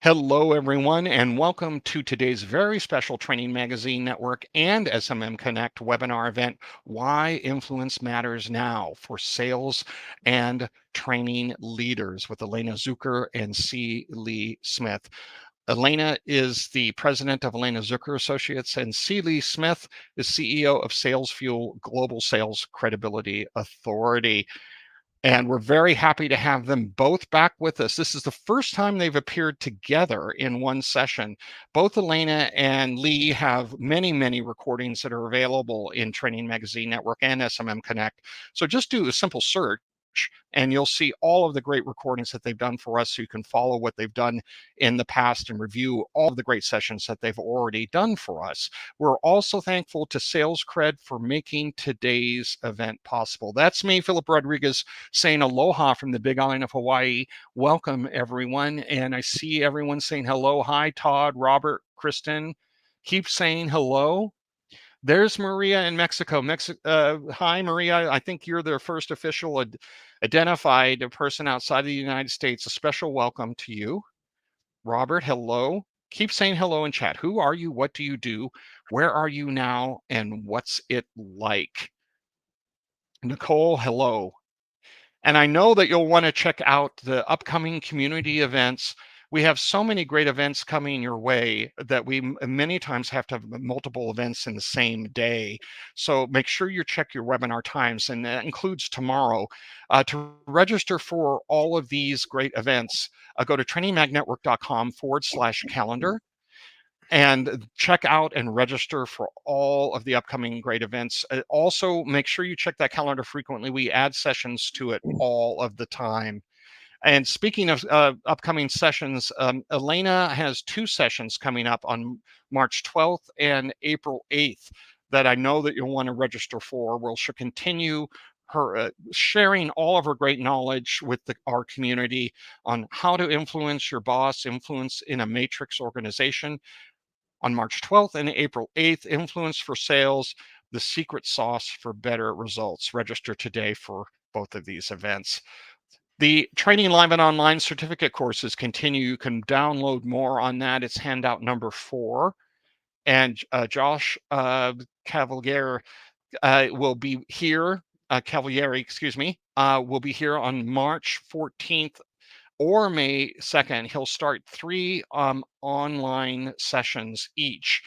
Hello, everyone, and welcome to today's very special Training Magazine Network and SMM Connect webinar event, Why Influence Matters Now for Sales and Training Leaders with Elena Zucker and C. Lee Smith. Elena is the president of Elena Zucker Associates, and C. Lee Smith is CEO of Sales Fuel Global Sales Credibility Authority. And we're very happy to have them both back with us. This is the first time they've appeared together in one session. Both Elena and Lee have many, many recordings that are available in Training Magazine Network and SMM Connect. So just do a simple search and you'll see all of the great recordings that they've done for us, so you can follow what they've done in the past and review all of the great sessions that they've already done for us. We're also thankful to SalesCred for making today's event possible. That's me, Philip Rodriguez, saying aloha from the Big Island of Hawaii. Welcome, everyone. And I see everyone saying hello. Hi, Todd, Robert, Kristen. Keep saying hello. There's Maria in Mexico. Hi, Maria. I think you're the first official identified person outside of the United States. A special welcome to you. Robert, hello. Keep saying hello in chat. Who are you? What do you do? Where are you now? And what's it like? Nicole, hello. And I know that you'll want to check out the upcoming community events. We have so many great events coming your way that we many times have to have multiple events in the same day. So make sure you check your webinar times, and that includes tomorrow. To register for all of these great events, go to trainingmagnetwork.com/calendar and check out and register for all of the upcoming great events. Also, make sure you check that calendar frequently. We add sessions to it all of the time. And speaking of upcoming sessions, Elena has two sessions coming up on March 12th and April 8th that I know that you'll want to register for. We'll continue her sharing all of her great knowledge with our community on how to influence your boss, influence in a matrix organization. On March 12th and April 8th, Influence for Sales, the secret sauce for better results. Register today for both of these events. The Training Live and Online certificate courses continue. You can download more on that. It's handout number 4. And Josh Cavaliere will be here. Cavalieri, excuse me, will be here on March 14th or May 2nd. He'll start 3 online sessions each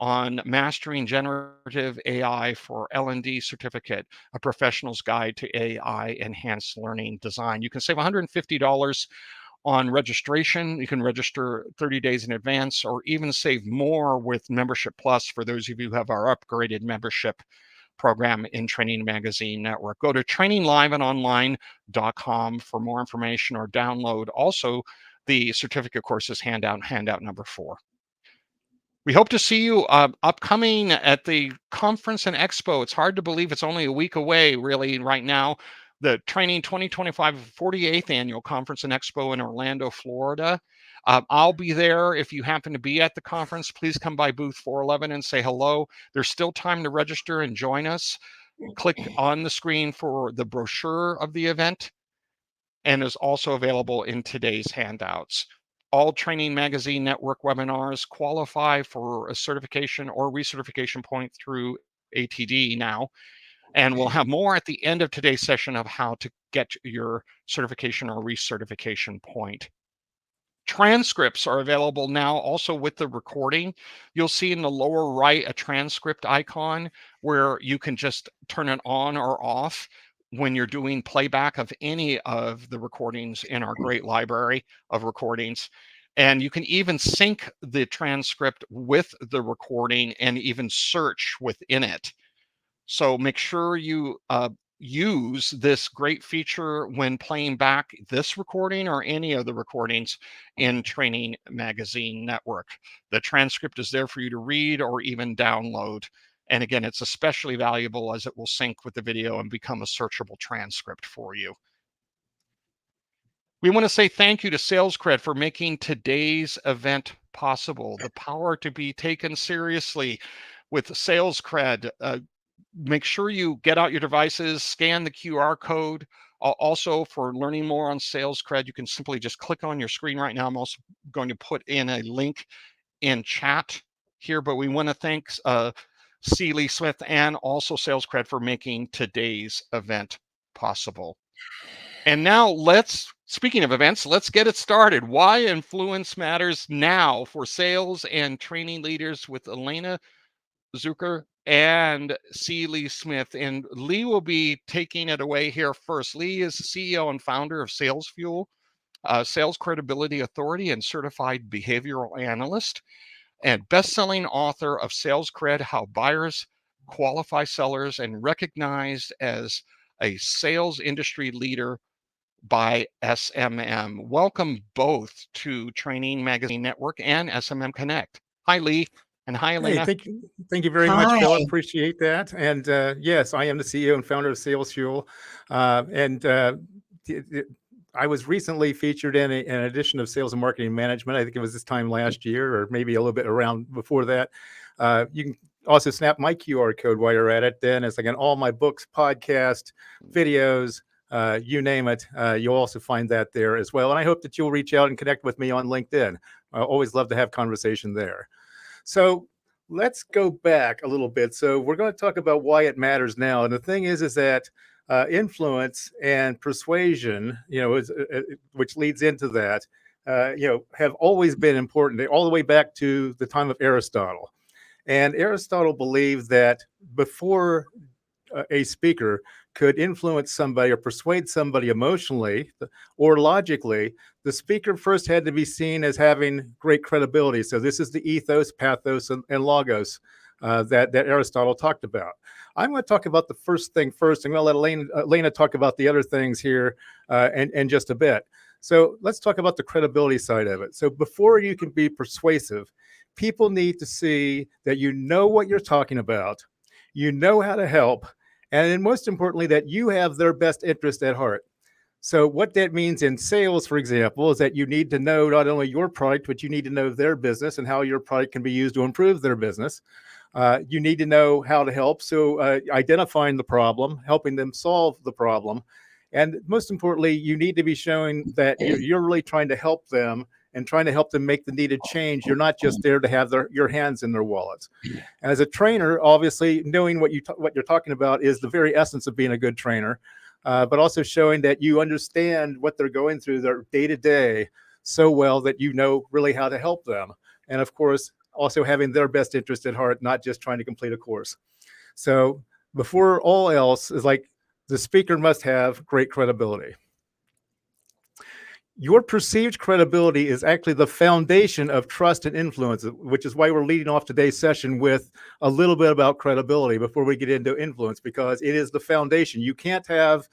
on mastering generative AI for L&D certificate, a professional's guide to AI enhanced learning design. You can save $150 on registration. You can register 30 days in advance, or even save more with Membership Plus for those of you who have our upgraded membership program in Training Magazine Network. Go to trainingliveandonline.com for more information, or download also the certificate courses handout number 4. We hope to see you upcoming at the conference and expo. It's hard to believe it's only a week away, really, right now. The Training 2025 48th Annual Conference and Expo in Orlando, Florida. I'll be there. If you happen to be at the conference, please come by booth 411 and say hello. There's still time to register and join us. Click on the screen for the brochure of the event, and is also available in today's handouts. All Training Magazine Network webinars qualify for a certification or recertification point through ATD now. And we'll have more at the end of today's session of how to get your certification or recertification point. Transcripts are available now also with the recording. You'll see in the lower right a transcript icon where you can just turn it on or off when you're doing playback of any of the recordings in our great library of recordings. And you can even sync the transcript with the recording and even search within it. So make sure you use this great feature when playing back this recording or any of the recordings in Training Magazine Network. The transcript is there for you to read or even download. And again, it's especially valuable as it will sync with the video and become a searchable transcript for you. We want to say thank you to SalesCred for making today's event possible. The power to be taken seriously with SalesCred. Make sure you get out your devices, scan the QR code Also, for learning more on SalesCred, you can simply just click on your screen right now. I'm also going to put in a link in chat here, but we want to thank C. Smith and also SalesCred for making today's event possible. And now speaking of events, let's get it started. Why influence matters now for sales and training leaders with Elena Zucker and C. Lee Smith. And Lee will be taking it away here first. Lee is CEO and founder of Sales Fuel, Sales Credibility Authority, and certified behavioral analyst, and best-selling author of SalesCred: How Buyers Qualify Sellers, and recognized as a sales industry leader by SMM. Welcome both to Training Magazine Network and SMM Connect. Hi, Lee, and hi, Hey, Elena. thank you very much, Phil. Appreciate that. And yes, I am the CEO and founder of Sales Fuel. I was recently featured in an edition of Sales and Marketing Management. I think it was this time last year, or maybe a little bit around before that. You can also snap my QR code while you're at it. Then it's like in all my books, podcasts, videos, you name it. You'll also find that there as well. And I hope that you'll reach out and connect with me on LinkedIn. I always love to have conversation there. So let's go back a little bit. So we're going to talk about why it matters now. And the thing is that influence and persuasion, which leads into that, have always been important all the way back to the time of Aristotle. And Aristotle believed that before a speaker could influence somebody or persuade somebody emotionally or logically, the speaker first had to be seen as having great credibility. So this is the ethos, pathos, and logos that Aristotle talked about. I'm going to talk about the first thing first. I'm going to let Elena talk about the other things here in just a bit. So let's talk about the credibility side of it. So before you can be persuasive, people need to see that you know what you're talking about, you know how to help, and then most importantly, that you have their best interest at heart. So what that means in sales, for example, is that you need to know not only your product, but you need to know their business and how your product can be used to improve their business. You need to know how to help. So identifying the problem, helping them solve the problem. And most importantly, you need to be showing that you're really trying to help them and trying to help them make the needed change. You're not just there to have your hands in their wallets. And as a trainer, obviously, knowing what you're talking about is the very essence of being a good trainer, but also showing that you understand what they're going through their day-to-day so well that you know really how to help them. And of course, also having their best interest at heart, not just trying to complete a course. So before all else is like the speaker must have great credibility. Your perceived credibility is actually the foundation of trust and influence, which is why we're leading off today's session with a little bit about credibility before we get into influence, because it is the foundation. You can't have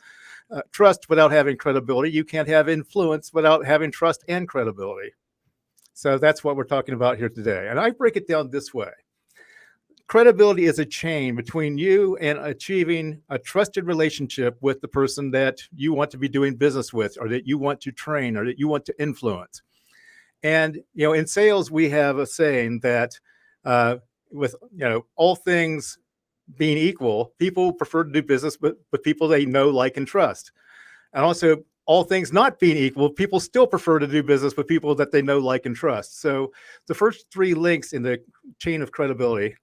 trust without having credibility. You can't have influence without having trust and credibility. So that's what we're talking about here today. And I break it down this way. Credibility is a chain between you and achieving a trusted relationship with the person that you want to be doing business with, or that you want to train, or that you want to influence. And, in sales, we have a saying that with, all things being equal, people prefer to do business with people they know, like, and trust. And also, all things not being equal, people still prefer to do business with people that they know, like, and trust. So the first three links in the chain of credibility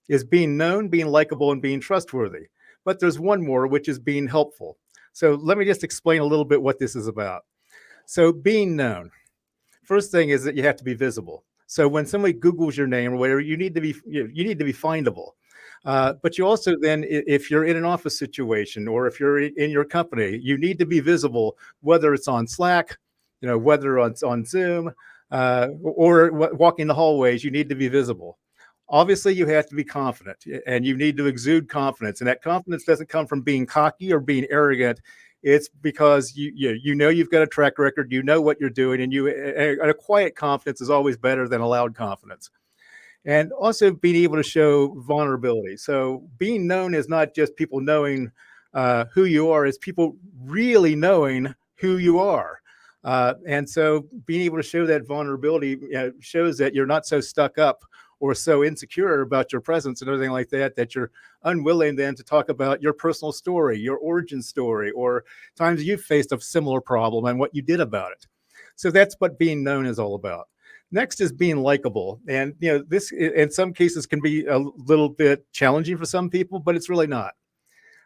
is being known, being likable, and being trustworthy. But there's one more, which is being helpful. So let me just explain a little bit what this is about. So being known. First thing is that you have to be visible. So when somebody Googles your name or whatever, you need to be findable. But you also then, if you're in an office situation or if you're in your company, you need to be visible, whether it's on Slack, whether it's on Zoom, or walking the hallways, you need to be visible. Obviously, you have to be confident, and you need to exude confidence. And that confidence doesn't come from being cocky or being arrogant. It's because you know you've got a track record, you know what you're doing, and a quiet confidence is always better than a loud confidence. And also being able to show vulnerability. So being known is not just people knowing who you are; it's people really knowing who you are. And so being able to show that vulnerability shows that you're not so stuck up, or so insecure about your presence and everything like that, that you're unwilling then to talk about your personal story, your origin story, or times you've faced a similar problem and what you did about it. So that's what being known is all about. Next is being likable. And this in some cases can be a little bit challenging for some people, but it's really not.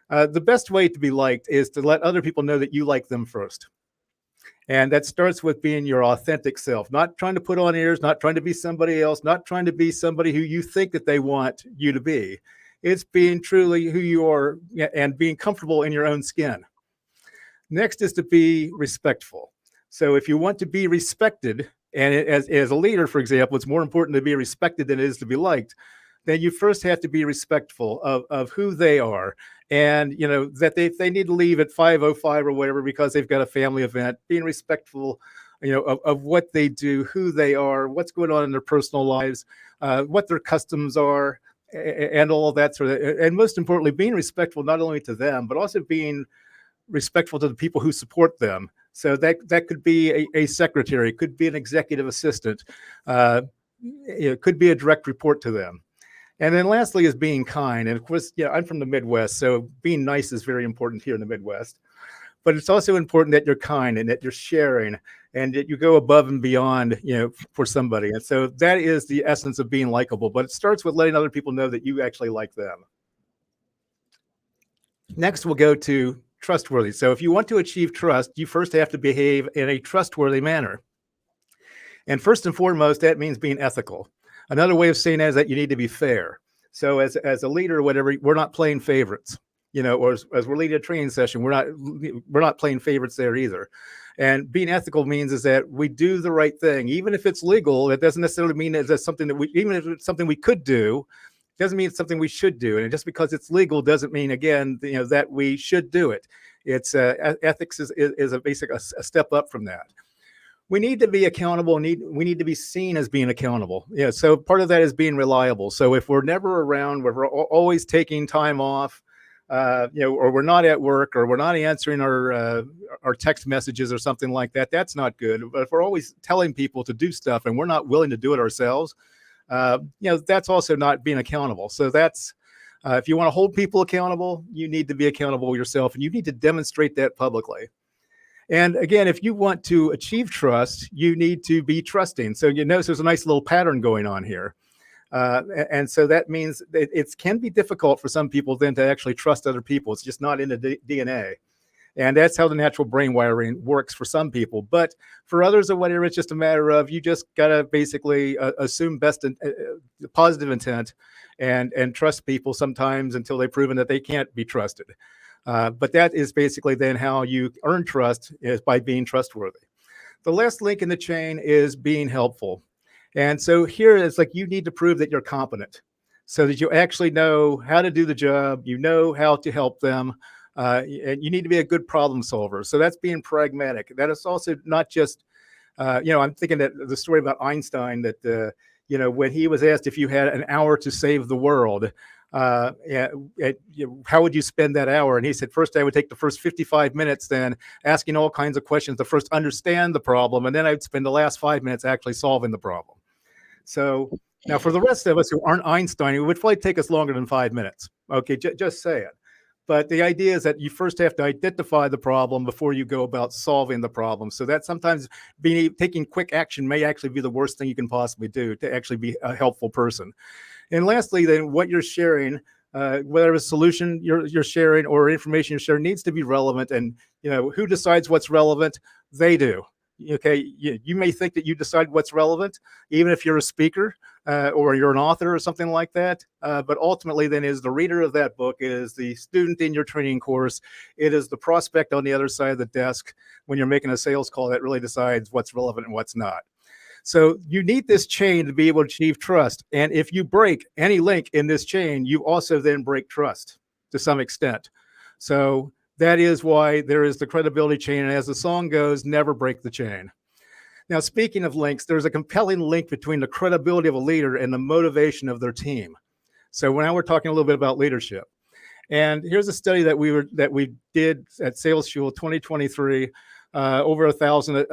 The best way to be liked is to let other people know that you like them first. And that starts with being your authentic self, not trying to put on airs, not trying to be somebody else, not trying to be somebody who you think that they want you to be. It's being truly who you are and being comfortable in your own skin. Next is to be respectful. So if you want to be respected, and as a leader, for example, it's more important to be respected than it is to be liked, then you first have to be respectful of who they are. And that if they need to leave at 5:05 or whatever because they've got a family event, being respectful of what they do, who they are, what's going on in their personal lives, what their customs are, and all of that sort of, and most importantly, being respectful not only to them, but also being respectful to the people who support them. So that could be a secretary, could be an executive assistant, it could be a direct report to them. And then lastly is being kind. And of course, I'm from the Midwest, so being nice is very important here in the Midwest. But it's also important that you're kind and that you're sharing and that you go above and beyond, for somebody. And so that is the essence of being likable. But it starts with letting other people know that you actually like them. Next, we'll go to trustworthy. So if you want to achieve trust, you first have to behave in a trustworthy manner. And first and foremost, that means being ethical. Another way of saying that is that you need to be fair. So as a leader or whatever, we're not playing favorites, or as we're leading a training session, we're not playing favorites there either. And being ethical means is that we do the right thing, even if it's legal. It doesn't necessarily mean that it's something that even if it's something we could do, doesn't mean it's something we should do. And just because it's legal doesn't mean, again, that we should do it. It's ethics is a step up from that. We need to be accountable. We need to be seen as being accountable. So part of that is being reliable. So if we're never around, we're always taking time off, or we're not at work, or we're not answering our text messages or something like that, that's not good. But if we're always telling people to do stuff and we're not willing to do it ourselves, that's also not being accountable. So that's if you want to hold people accountable, you need to be accountable yourself, and you need to demonstrate that publicly. And again, if you want to achieve trust, you need to be trusting. So you notice there's a nice little pattern going on here. And so that means it can be difficult for some people then to actually trust other people. It's just not in the DNA. And that's how the natural brain wiring works for some people. But for others or whatever, it's just a matter of you just got to basically assume positive intent and trust people sometimes until they've proven that they can't be trusted. But that is basically then how you earn trust, is by being trustworthy. The last link in the chain is being helpful. And so here it's like you need to prove that you're competent so that you actually know how to do the job, you know how to help them, and you need to be a good problem solver. So that's being pragmatic. That is also not just, I'm thinking that the story about Einstein that, when he was asked if you had an hour to save the world, how would you spend that hour? And he said, first, I would take the first 55 minutes then asking all kinds of questions to first understand the problem. And then I'd spend the last 5 minutes actually solving the problem. So now for the rest of us who aren't Einstein, it would probably take us longer than 5 minutes. Okay, just say it. But the idea is that you first have to identify the problem before you go about solving the problem. So that sometimes taking quick action may actually be the worst thing you can possibly do to actually be a helpful person. And lastly, then what you're sharing, whether it's a solution you're sharing or information you're sharing, needs to be relevant. And who decides what's relevant? They do. Okay, you may think that you decide what's relevant, even if you're a speaker or you're an author or something like that. But ultimately, then, is the reader of that book, it is the student in your training course, it is the prospect on the other side of the desk when you're making a sales call that really decides what's relevant and what's not. So you need this chain to be able to achieve trust. And if you break any link in this chain, you also then break trust to some extent. So that is why there is the credibility chain. And as the song goes, never break the chain. Now, speaking of links, there's a compelling link between the credibility of a leader and the motivation of their team. So now we're talking a little bit about leadership. And here's a study that we did at Sales Fuel 2023. over 1,000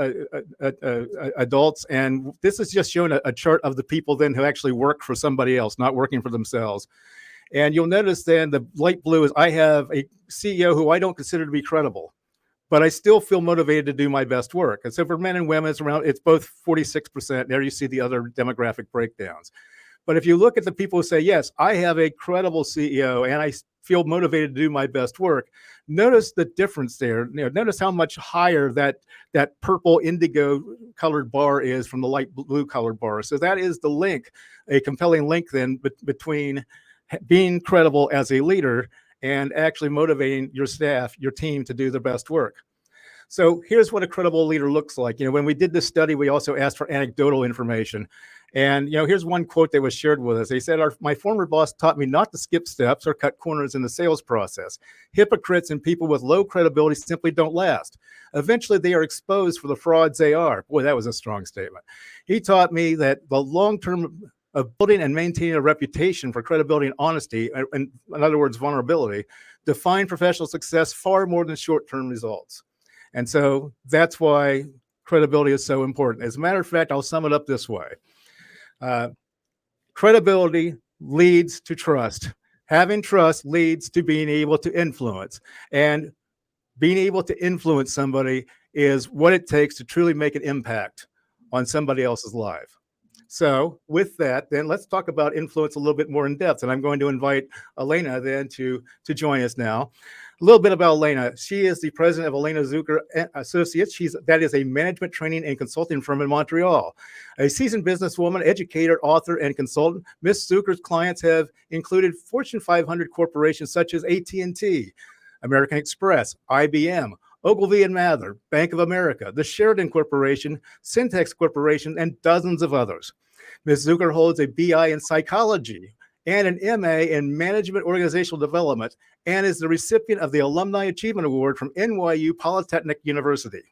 adults. And this is just showing a chart of the people then who actually work for somebody else, not working for themselves. And you'll notice then the light blue is I have a CEO who I don't consider to be credible, but I still feel motivated to do my best work. And so for men and women, it's both 46%. There you see the other demographic breakdowns. But if you look at the people who say, yes, I have a credible CEO and I feel motivated to do my best work, notice the difference there. Notice how much higher that purple indigo colored bar is from the light blue colored bar. So that is the link, a compelling link then between being credible as a leader and actually motivating your staff, your team to do their best work. So here's what a credible leader looks like. When we did this study, we also asked for anecdotal information. And here's one quote that was shared with us. They said, my former boss taught me not to skip steps or cut corners in the sales process. Hypocrites and people with low credibility simply don't last. Eventually, they are exposed for the frauds they are. Boy, that was a strong statement. He taught me that the long-term of building and maintaining a reputation for credibility and honesty, and in other words, vulnerability, define professional success far more than short-term results. And so that's why credibility is so important. As a matter of fact, I'll sum it up this way. Credibility leads to trust. Having trust leads to being able to influence. And being able to influence somebody is what it takes to truly make an impact on somebody else's life. So with that, then let's talk about influence a little bit more in depth. And I'm going to invite Elena then to join us now. A little bit about Elena. She is the president of Elena Zucker Associates. That is a management training and consulting firm in Montreal. A seasoned businesswoman, educator, author, and consultant, Ms. Zucker's clients have included Fortune 500 corporations such as AT&T, American Express, IBM, Ogilvy and Mather, Bank of America, the Sheridan Corporation, Syntex Corporation, and dozens of others. Ms. Zucker holds a BI in psychology and an MA in management organizational development, and is the recipient of the Alumni Achievement Award from NYU Polytechnic University.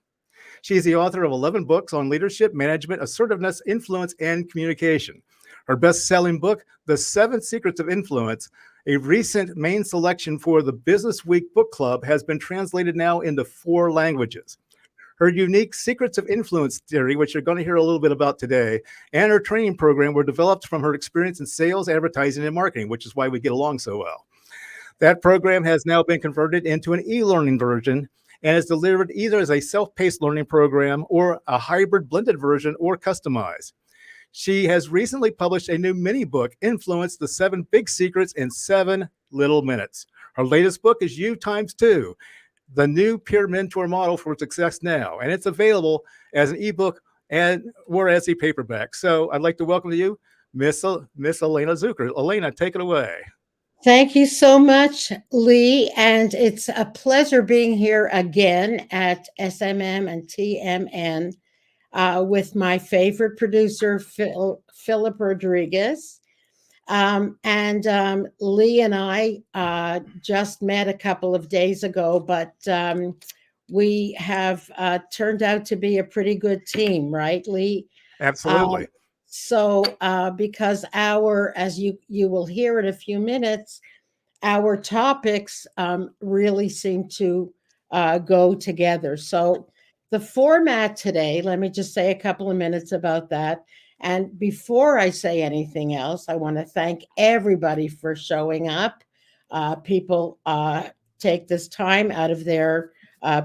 She is the author of 11 books on leadership, management, assertiveness, influence, and communication. Her best-selling book, The 7 Secrets of Influence, a recent main selection for the Business Week Book Club, has been translated now into 4 languages. Her unique Secrets of Influence theory, which you're going to hear a little bit about today, and her training program were developed from her experience in sales, advertising, and marketing, which is why we get along so well. That program has now been converted into an e-learning version and is delivered either as a self-paced learning program or a hybrid blended version or customized. She has recently published a new mini book, Influence: The 7 Big Secrets in 7 Little Minutes. Her latest book is U times 2, the new peer mentor model for success now. And it's available as an ebook or as a paperback. So I'd like to welcome to you, Miss Elena Zucker. Elena, take it away. Thank you so much, Lee. And it's a pleasure being here again at SMM and TMN with my favorite producer, Philip Rodriguez. Lee and I just met a couple of days ago, but we have turned out to be a pretty good team, right, Lee? Absolutely. Because as you will hear in a few minutes, our topics really seem to go together. So the format today, let me just say a couple of minutes about that. And before I say anything else, I want to thank everybody for showing up. People take this time out of their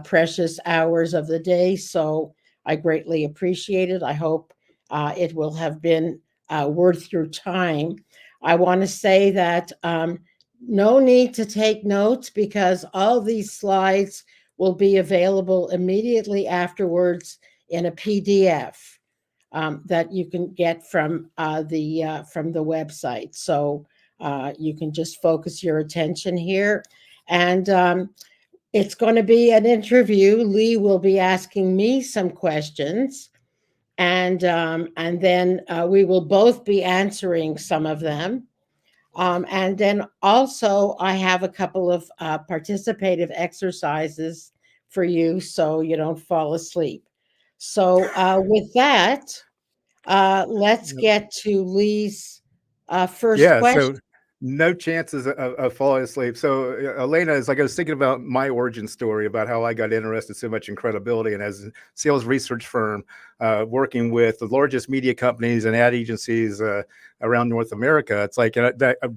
precious hours of the day. So I greatly appreciate it. I hope it will have been worth your time. I want to say that no need to take notes because all these slides will be available immediately afterwards in a PDF that you can get from the website. So you can just focus your attention here, and it's going to be an interview. Lee will be asking me some questions, and then we will both be answering some of them. And then also, I have a couple of participative exercises for you so you don't fall asleep. So, with that, let's get to Lee's first Yeah. question. No chances of falling asleep. So, Elena, as like I was thinking about my origin story about how I got interested so much in credibility, and as a sales research firm, working with the largest media companies and ad agencies around North America, it's like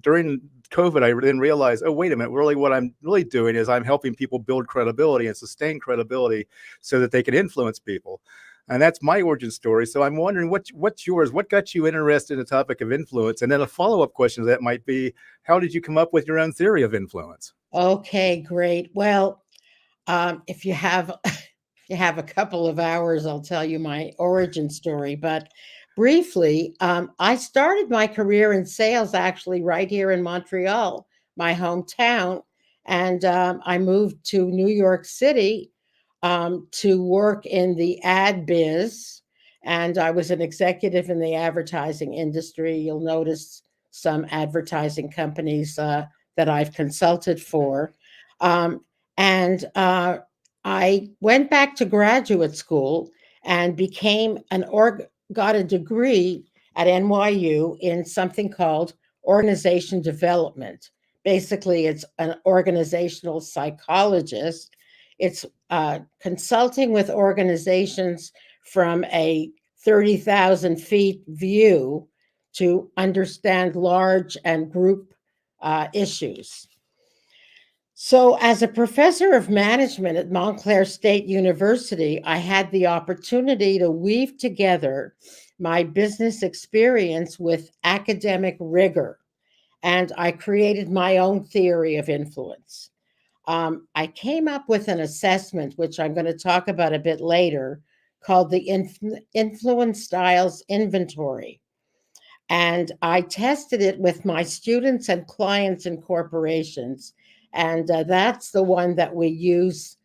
during COVID, I then realized, oh, wait a minute, really what I'm really doing is I'm helping people build credibility and sustain credibility so that they can influence people. And that's my origin story. So I'm wondering what's yours? What got you interested in the topic of influence? And then a follow-up question to that might be, how did you come up with your own theory of influence? Okay, great. Well, if you have if you have a couple of hours, I'll tell you my origin story. But briefly, I started my career in sales actually right here in Montreal, my hometown, and I moved to New York City to work in the ad biz. And I was an executive in the advertising industry. You'll notice some advertising companies that I've consulted for. Um, and I went back to graduate school and got a degree at NYU in something called organization development. Basically, it's an organizational psychologist. It's consulting with organizations from a 30,000 feet view to understand large and group issues. So, as a professor of management at Montclair State University, I had the opportunity to weave together my business experience with academic rigor, and I created my own theory of influence. I came up with an assessment, which I'm going to talk about a bit later, called the Influence Styles Inventory. And I tested it with my students and clients and corporations. And that's the one that we use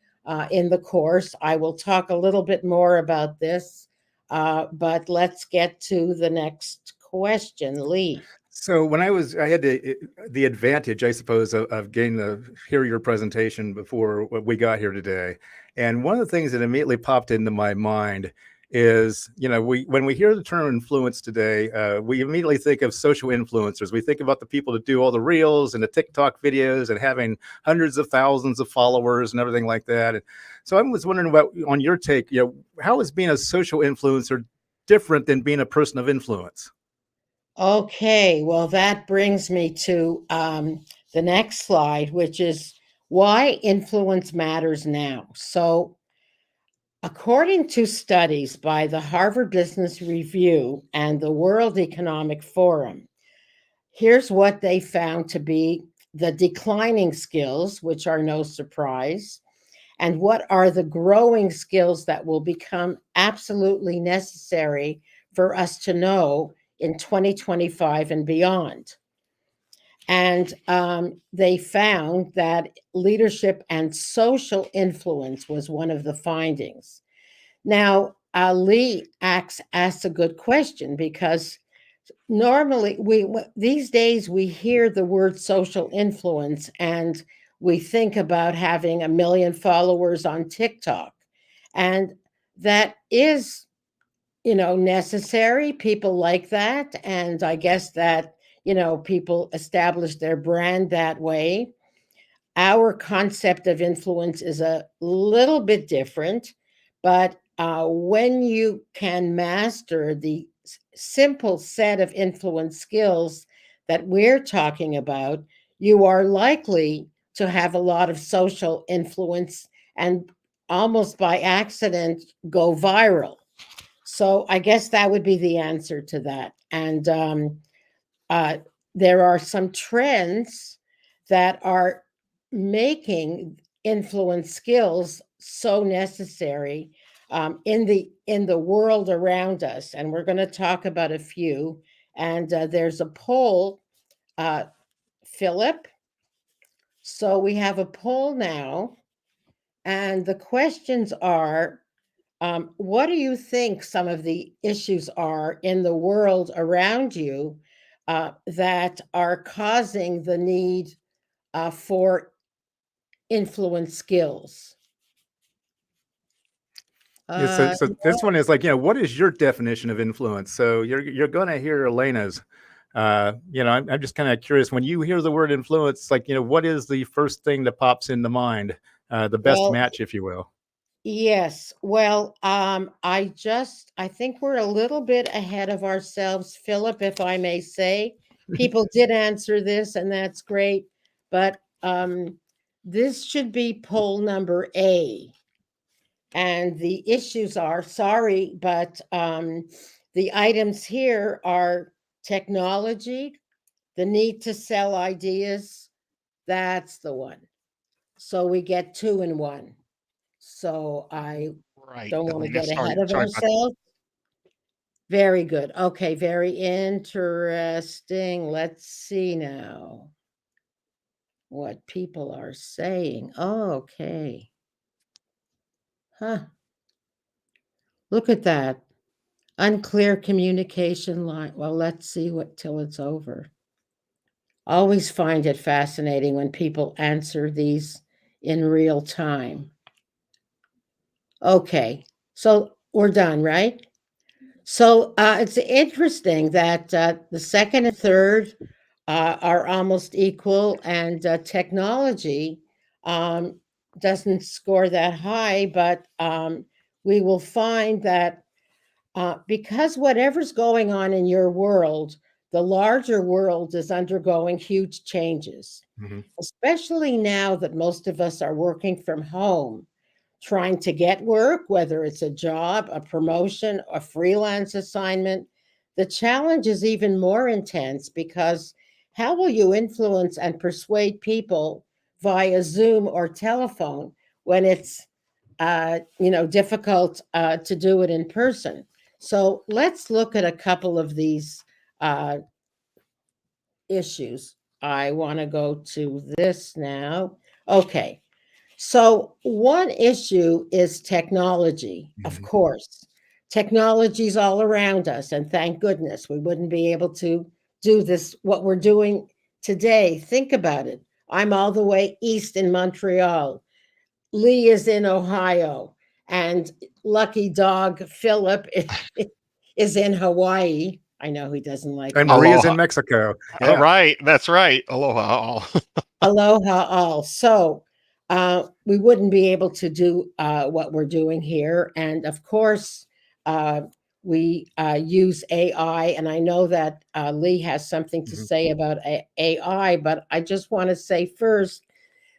in the course. I will talk a little bit more about this, but let's get to the next question, Lee. So when I had the advantage, I suppose, of getting to hear your presentation before we got here today. And one of the things that immediately popped into my mind is, when we hear the term influence today, we immediately think of social influencers. We think about the people that do all the reels and the TikTok videos and having hundreds of thousands of followers and everything like that. And so I was wondering about on your take, how is being a social influencer different than being a person of influence? Okay, well, that brings me to the next slide, which is why influence matters now. So, according to studies by the Harvard Business Review and the World Economic Forum, here's what they found to be the declining skills, which are no surprise, and what are the growing skills that will become absolutely necessary for us to know in 2025 and beyond. And they found that leadership and social influence was one of the findings. Now, Lee asks a good question because normally these days we hear the word social influence and we think about having 1 million followers on TikTok, and that is, necessary. People like that, and I guess that, people establish their brand that way. Our concept of influence is a little bit different, but when you can master the simple set of influence skills that we're talking about, you are likely to have a lot of social influence and almost by accident go viral. So I guess that would be the answer to that. And uh, there are some trends that are making influence skills so necessary in the world around us, and we're going to talk about a few. And there's a poll, uh, Philip. So we have a poll now, and the questions are: what do you think some of the issues are in the world around you that are causing the need for influence skills? Yeah, so Uh, so this one is like, what is your definition of influence? So you're going to hear Elena's. I'm just kind of curious, when you hear the word influence, like, what is the first thing that pops into mind? The best Well, match, if you will. yes. Well, I think we're a little bit ahead of ourselves, Philip, if I may say. People did answer this, and that's great. But this should be poll number A. And the issues are, sorry, but the items here are technology, the need to sell ideas. That's the one. So we get 2 in 1. So I Right, don't want to Elena. get ahead of Sorry about. ourselves. Very good. Okay, very interesting. Let's see now what people are saying. Okay. Huh. Look at that. Unclear communication line. Well, let's see what till it's over. Always find it fascinating when people answer these in real time. Okay. So we're done, right? So it's interesting that the second and third are almost equal, and technology um, doesn't score that high, but we will find that because whatever's going on in your world, the larger world is undergoing huge changes, Mhm. especially now that most of us are working from home, trying to get work, whether it's a job, a promotion, a freelance assignment. The challenge is even more intense because how will you influence and persuade people via Zoom or telephone when it's difficult to do it in person? So let's look at a couple of these uh, issues. I want to go to this now. Okay. So, one issue is technology, of Mhm. course. Technology's all around us, and thank goodness we wouldn't be able to do this, what we're doing today. Think about it. I'm all the way east in Montreal. Lee is in Ohio, and lucky dog Philip is in Hawaii. I know he doesn't like And Hawaii. Maria's in Aloha. Mexico. All Yeah. right, that's right. Aloha all. Aloha all. So we wouldn't be able to do what we're doing here. And of course, uh, we use AI. And I know that Lee has something to Mhm. say about AI, but I just want to say first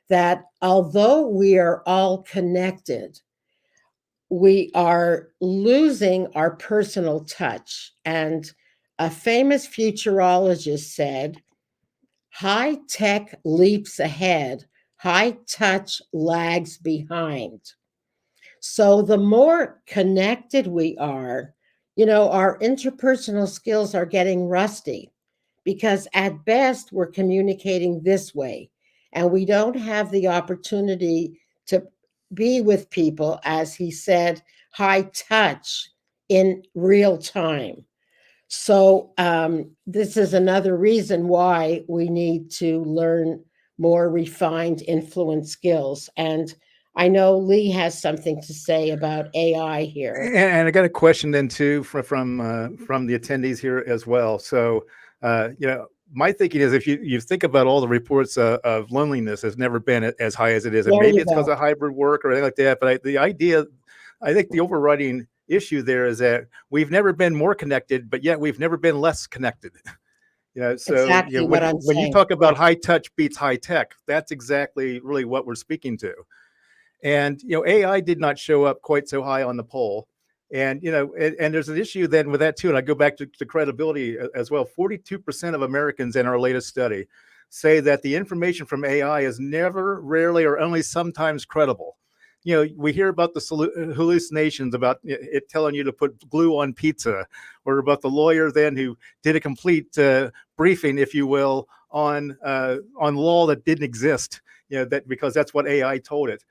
that although we are all connected, we are losing our personal touch. And a famous futurologist said, high tech leaps ahead, high touch lags behind. So the more connected we are, our interpersonal skills are getting rusty because at best we're communicating this way, and we don't have the opportunity to be with people, as he said, high touch in real time. So, this is another reason why we need to learn more refined influence skills. And I know Lee has something to say about AI here. And I got a question then too from the attendees here as well. So, my thinking is, if you think about all the reports of loneliness has never been as high as it is, and There maybe you it's because go. of hybrid work or anything like that. But I think the overriding issue there is that we've never been more connected, but yet we've never been less connected. So Exactly what I'm when you saying. talk about high touch beats high tech, that's exactly really what we're speaking to. And AI did not show up quite so high on the poll. And and there's an issue then with that too. And I go back to credibility as well. 42% of Americans in our latest study say that the information from AI is never, rarely, or only sometimes credible. We hear about the hallucinations about it telling you to put glue on pizza, or about the lawyer then who did a complete briefing, if you will, on law that didn't exist. That because that's what AI told it.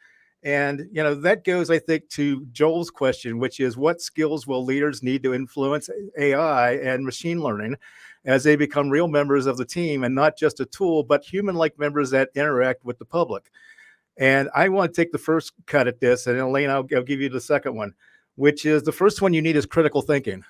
And that goes, I think, to Joel's question, which is, what skills will leaders need to influence AI and machine learning as they become real members of the team, and not just a tool, but human-like members that interact with the public? And I want to take the first cut at this, and Elaine, I'll give you the second one, which is, the first one you need is critical thinking.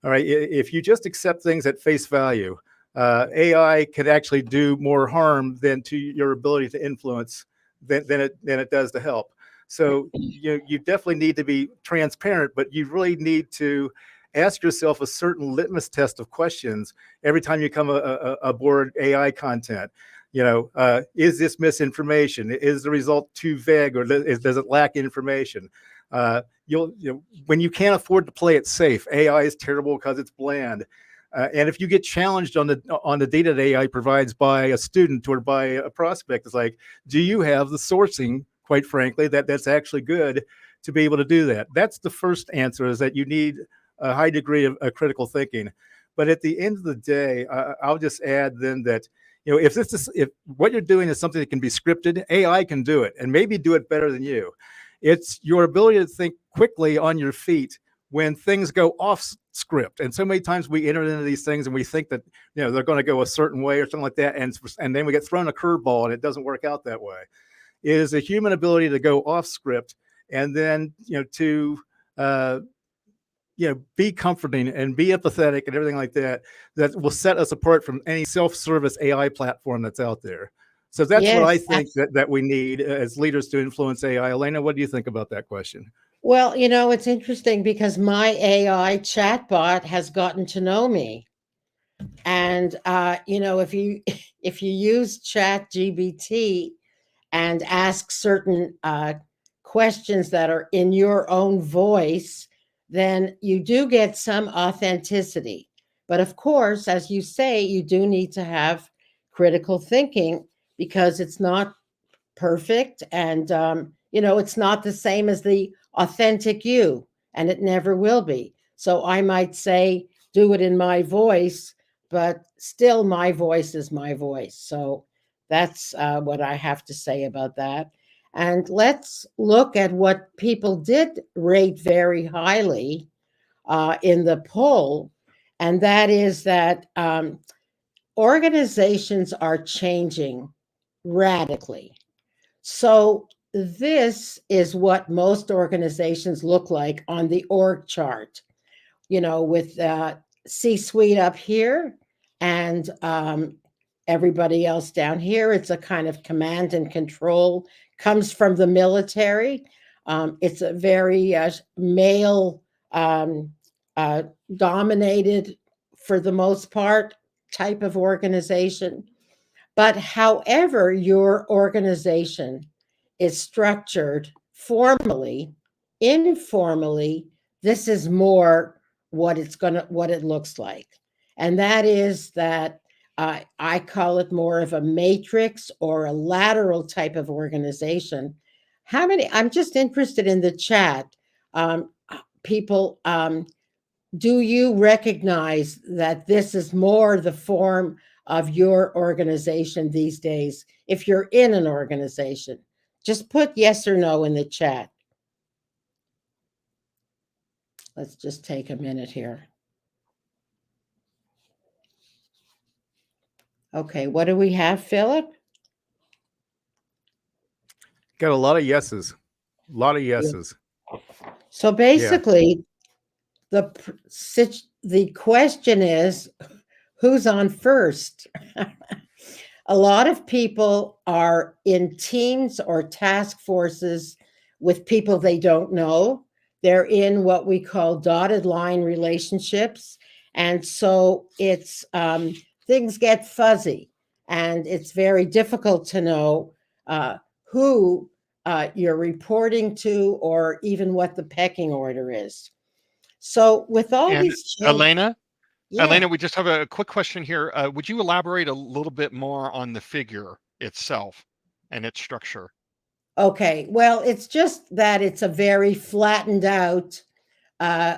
All right. If you just accept things at face value, AI could actually do more harm than to your ability to influence than it does to help. So you definitely need to be transparent, but you really need to ask yourself a certain litmus test of questions every time you come aboard AI content. Is this misinformation? Is the result too vague, or does it lack information? When you can't afford to play it safe, AI is terrible because it's bland. And if you get challenged on the data that AI provides by a student or by a prospect, it's like, do you have the sourcing, quite frankly, that's actually good to be able to do that? That's the first answer, is that you need a high degree of critical thinking. But at the end of the day, I'll just add then that, if what you're doing is something that can be scripted, AI can do it, and maybe do it better than you. It's your ability to think quickly on your feet when things go off script. And so many times we enter into these things and we think that, they're going to go a certain way or something like that. And then we get thrown a curveball and it doesn't work out that way. It is a human ability to go off script, and then, to, be comforting and be empathetic and everything like that, that will set us apart from any self-service AI platform that's out there. So that's what I Yes, think that we need as leaders to influence AI. Elena, what do you think about that question? well, it's interesting because my AI chatbot has gotten to know me. And if you if you use Chat GBT and ask certain questions that are in your own voice, then you do get some authenticity. But of course, as you say, you do need to have critical thinking, because it's not perfect, and it's not the same as the authentic you, and it never will be. So I might say, do it in my voice, but still my voice is my voice. So that's what I have to say about that. And let's look at what people did rate very highly in the poll, and that is that organizations are changing radically. So this is what most organizations look like on the org chart, with C-suite up here and everybody else down here. It's a kind of command and control, comes from the military. It's a very male um, uh, dominated, for the most part, type of organization. But however your organization is structured formally, informally, this is more what it looks like. And that is that I call it more of a matrix or a lateral type of organization. How many? I'm just interested in the chat. People, do you recognize that this is more the form of your organization these days? If you're in an organization, just put yes or no in the chat. Let's just take a minute here. Okay, what do we have, Philip? Got a lot of yeses. A lot of yeses. So basically, the question is, who's on first? A lot of people are in teams or task forces with people they don't know. They're in what we call dotted line relationships. And so things get fuzzy, and it's very difficult to know who you're reporting to, or even what the pecking order is. So with all And these changes, Elena, yeah. Elena, we just have a quick question here. Would you elaborate a little bit more on the figure itself and its structure? Okay. Well, it's just that it's a very flattened out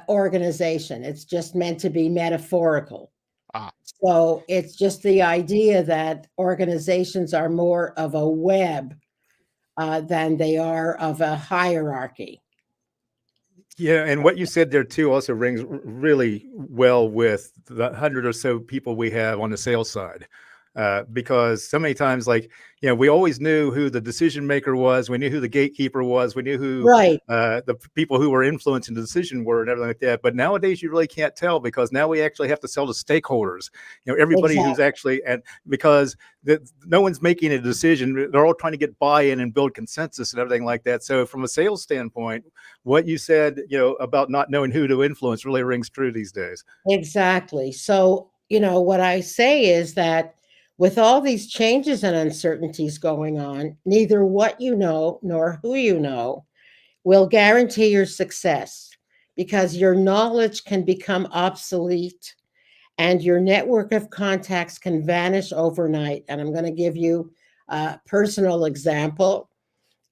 organization. It's just meant to be metaphorical. Ah, So it's just the idea that organizations are more of a web than they are of a hierarchy. Yeah, and what you said there too also rings really well with the 100 or so people we have on the sales side. because so many times, like, we always knew who the decision maker was. We knew who the gatekeeper was. We knew who Right. the people who were influencing the decision were and everything like that. But nowadays, you really can't tell, because now we actually have to sell to stakeholders. Everybody who's Exactly. actually, and because no one's making a decision, they're all trying to get buy-in and build consensus and everything like that. So from a sales standpoint, what you said, about not knowing who to influence really rings true these days. Exactly. So, what I say is that with all these changes and uncertainties going on, neither what you know nor who you know will guarantee your success, because your knowledge can become obsolete and your network of contacts can vanish overnight. And I'm going to give you a personal example.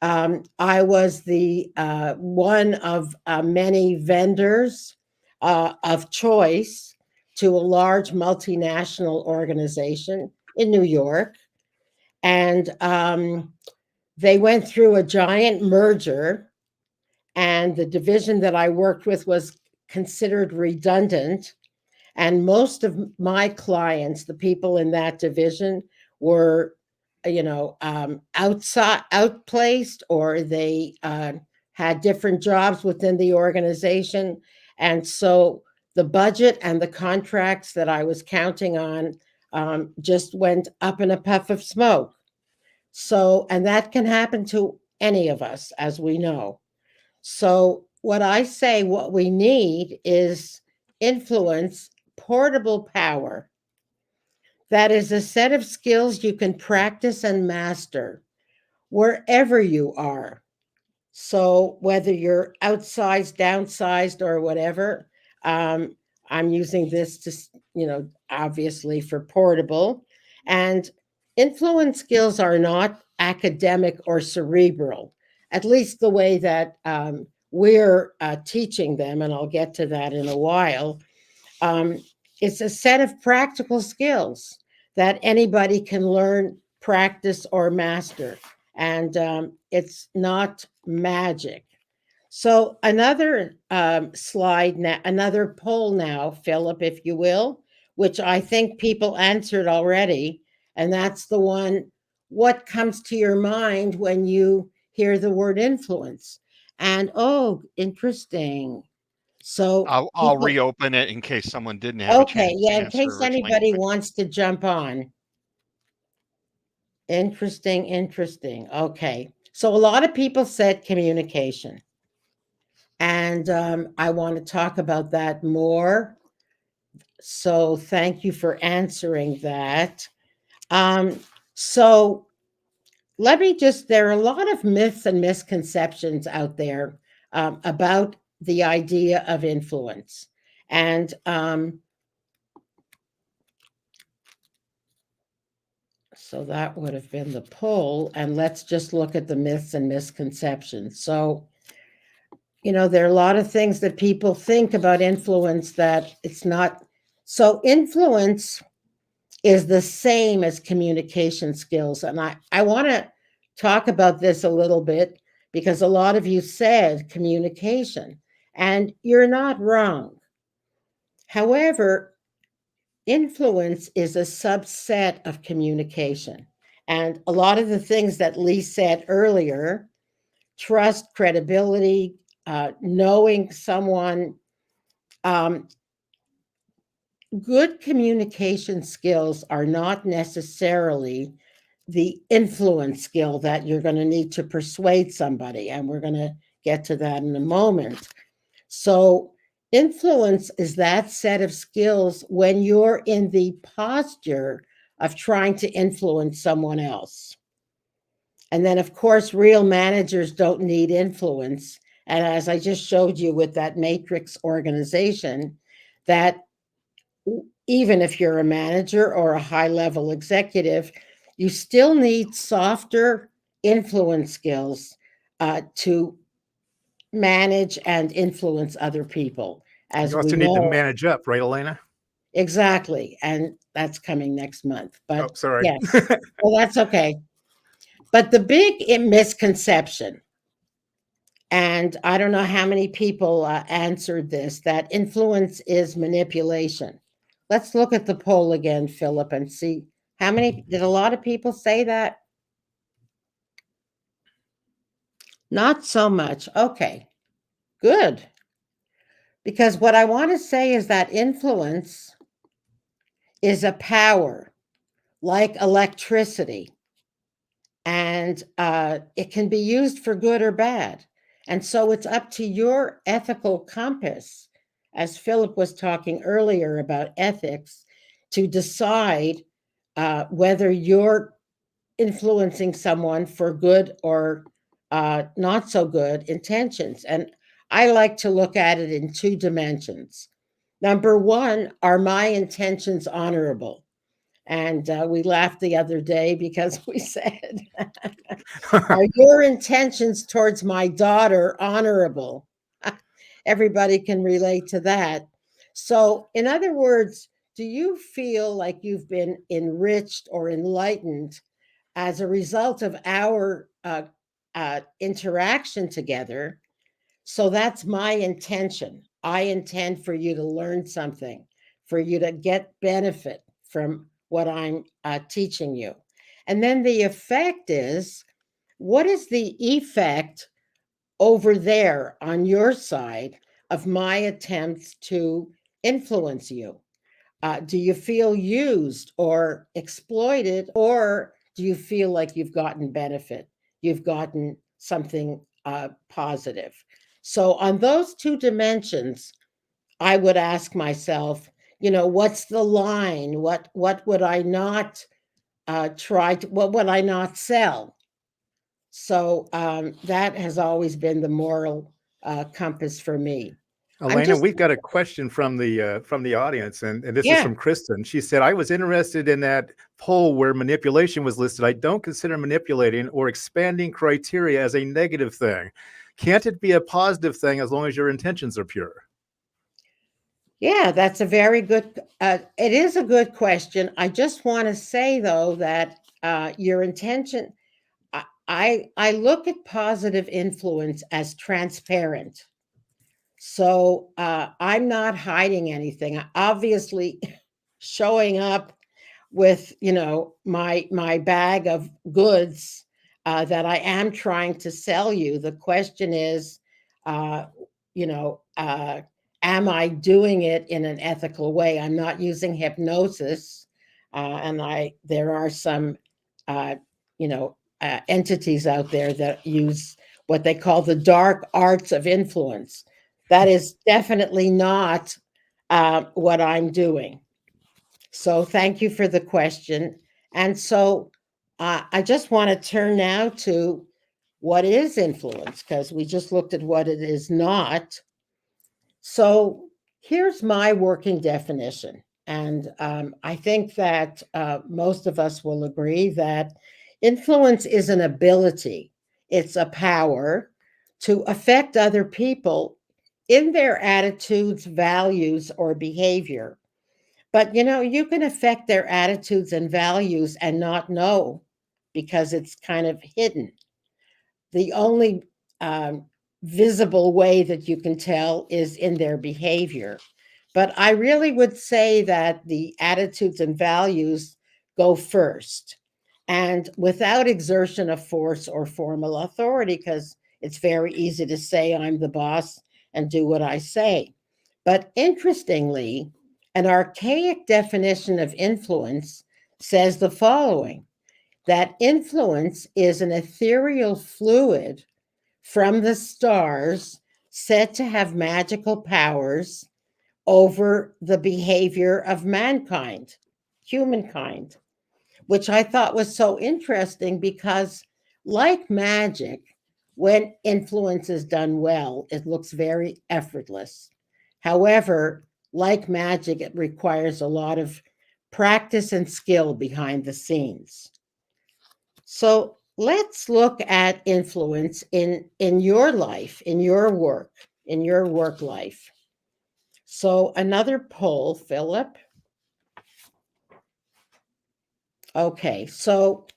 I was the one of many vendors of choice to a large multinational organization in New York. And they went through a giant merger, and the division that I worked with was considered redundant. And most of my clients, the people in that division, were, outside, outplaced, or they had different jobs within the organization. And so the budget and the contracts that I was counting on just went up in a puff of smoke. So, and that can happen to any of us, as we know. So, what I say, what we need is influence, portable power. That is a set of skills you can practice and master wherever you are. So, whether you're outsized, downsized, or whatever, um, I'm using this to, obviously for portable. And influence skills are not academic or cerebral, at least the way that we're teaching them. And I'll get to that in a while. Um, it's a set of practical skills that anybody can learn, practice, or master. And it's not magic. So, another slide now, another poll now, Philip, if you will, which I think people answered already. And that's the one: what comes to your mind when you hear the word influence? And oh, interesting. So, I'll people, reopen it in case someone didn't have a okay, chance to yeah, in answer case originally. anybody wants to jump on. Interesting, interesting. Okay. So a lot of people said communication. And I want to talk about that more. So thank you for answering that. Um, so let me just, there are a lot of myths and misconceptions out there about the idea of influence. And so that would have been the poll. And let's just look at the myths and misconceptions. So, there are a lot of things that people think about influence that it's not. So, influence is the same as communication skills. And I want to talk about this a little bit, because a lot of you said communication, and you're not wrong. However, influence is a subset of communication. And a lot of the things that Lee said earlier: trust, credibility, knowing someone, um, good communication skills are not necessarily the influence skill that you're going to need to persuade somebody. And we're going to get to that in a moment. So, influence is that set of skills when you're in the posture of trying to influence someone else. And then, of course, real managers don't need influence. And as I just showed you with that matrix organization, that even if you're a manager or a high level executive, you still need softer influence skills to manage and influence other people, You as we also need to know. manage up, right, Elena? Exactly. And that's coming next month. Oh, But sorry. yes, well, that's okay. But the big misconception, and I don't know how many people answered this, that influence is manipulation. Let's look at the poll again, Philip, and see Did a lot of people say that? Not so much. Okay, good. Because what I want to say is that influence is a power like electricity, and it can be used for good or bad. And so it's up to your ethical compass, as Philip was talking earlier about ethics, to decide whether you're influencing someone for good or not so good intentions. And I like to look at it in two dimensions. Number one, are my intentions honorable? And we laughed the other day because we said, are your intentions towards my daughter honorable? Everybody can relate to that. So, in other words, do you feel like you've been enriched or enlightened as a result of our interaction together? So that's my intention. I intend for you to learn something, for you to get benefit from what I'm teaching you. And then the effect is, what is the effect over there on your side of my attempts to influence you? Do you feel used or exploited, or do you feel like you've gotten benefit? You've gotten something positive. So, on those two dimensions, I would ask myself, what's the line? What would I not try to? What would I not sell? So that has always been the moral compass for me. I'm Elena, just, we've got a question from the audience, and this is yeah. from Kristen. She said, "I was interested in that poll where manipulation was listed. I don't consider manipulating or expanding criteria as a negative thing. Can't it be a positive thing as long as your intentions are pure?" Yeah, that's a very good. It is a good question. I just want to say though that your intention. I look at positive influence as transparent. So I'm not hiding anything. Obviously, showing up with my bag of goods that I am trying to sell you. The question is, uh, you know, uh, am I doing it in an ethical way? I'm not using hypnosis, and I there are some, uh, entities out there that use what they call the dark arts of influence. That is definitely not what I'm doing. So thank you for the question. And so I just want to turn now to what is influence, because we just looked at what it is not. So here's my working definition. And I think that most of us will agree that influence is an ability, it's a power to affect other people in their attitudes, values, or behavior. But you can affect their attitudes and values and not know because it's kind of hidden. The only um, visible way that you can tell is in their behavior. But I really would say that the attitudes and values go first, and without exertion of force or formal authority, because it's very easy to say I'm the boss and do what I say. But interestingly, an archaic definition of influence says the following, that influence is an ethereal fluid from the stars said to have magical powers over the behavior of mankind, humankind, which I thought was so interesting because, like magic, when influence is done well, it looks very effortless. However, like magic, it requires a lot of practice and skill behind the scenes. So let's look at influence in your life, in your work life. So another poll, Philip. Okay, so